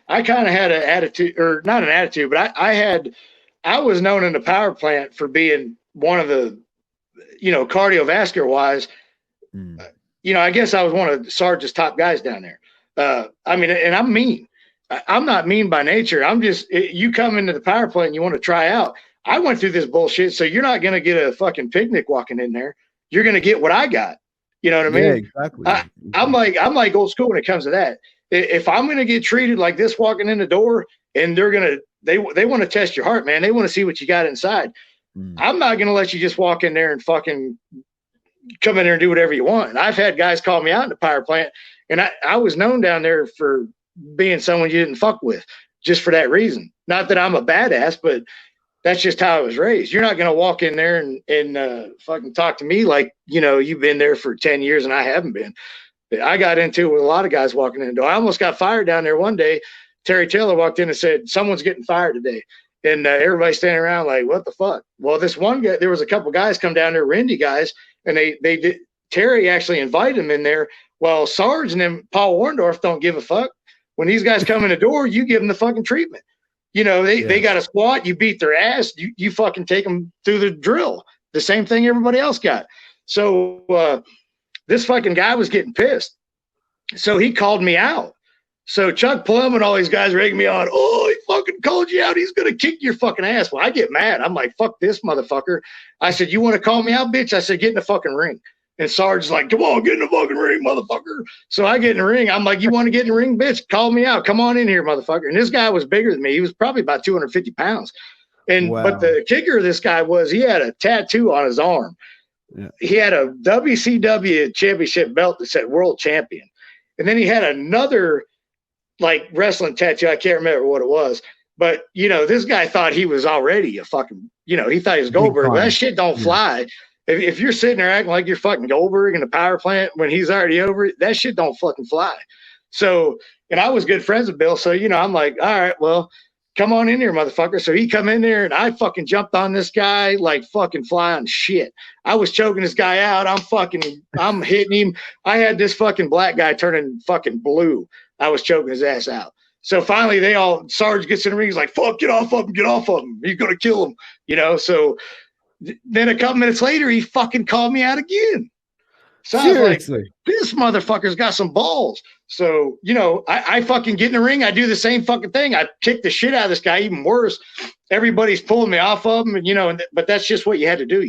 I kind of had an attitude, or not an attitude, but I was known in the power plant for being one of the, cardiovascular wise, Mm. I guess I was one of Sarge's top guys down there. I mean, and I'm mean. I'm not mean by nature. I'm just, you come into the power plant and you want to try out. I went through this bullshit, so you're not going to get a fucking picnic walking in there. You're going to get what I got. You know what I Yeah, mean? exactly. I'm like old school when it comes to that. If I'm going to get treated like this walking in the door, and they want to test your heart, man. They want to see what you got inside. I'm not going to let you just walk in there and fucking come in there and do whatever you want. And I've had guys call me out in the power plant, and I was known down there for being someone you didn't fuck with, just for that reason. Not that I'm a badass, but that's just how I was raised. You're not going to walk in there and fucking talk to me like, you've been there for 10 years and I haven't been. I got into it with a lot of guys walking in the door. I almost got fired down there one day. Terry Taylor walked in and said, someone's getting fired today. And everybody's standing around like, what the fuck? Well, this one guy, there was a couple guys come down there, Randy guys, and they did. Terry actually invited them in there. Well, Sarge and them, Paul Warndorf don't give a fuck. When these guys come in the door, you give them the fucking treatment. They got a squat, you beat their ass, you fucking take them through the drill. The same thing everybody else got. So this fucking guy was getting pissed. So he called me out. So Chuck Plum and all these guys are egging me on. Oh, he fucking called you out. He's going to kick your fucking ass. Well, I get mad. I'm like, fuck this motherfucker. I said, you want to call me out, bitch? I said, get in the fucking ring. And Sarge's like, come on, get in the fucking ring, motherfucker. So I get in the ring. I'm like, you want to get in the ring, bitch? Call me out. Come on in here, motherfucker. And this guy was bigger than me. He was probably about 250 pounds. But the kicker of this guy was he had a tattoo on his arm. Yeah. He had a WCW championship belt that said world champion. And then he had another like wrestling tattoo. I can't remember what it was. But, this guy thought he was already a fucking, he thought he was Goldberg. But that shit don't fly. If you're sitting there acting like you're fucking Goldberg in the power plant when he's already over it, that shit don't fucking fly. So, and I was good friends with Bill. So, I'm like, all right, well, come on in here, motherfucker. So he come in there and I fucking jumped on this guy like fucking flying shit. I was choking this guy out. I'm hitting him. I had this fucking black guy turning fucking blue. I was choking his ass out. So finally Sarge gets in the ring. He's like, fuck, get off of him. He's going to kill him, so then a couple minutes later, he fucking called me out again. So seriously? I was like, this motherfucker's got some balls. So, I fucking get in the ring. I do the same fucking thing. I kick the shit out of this guy, even worse. Everybody's pulling me off of him, but that's just what you had to do,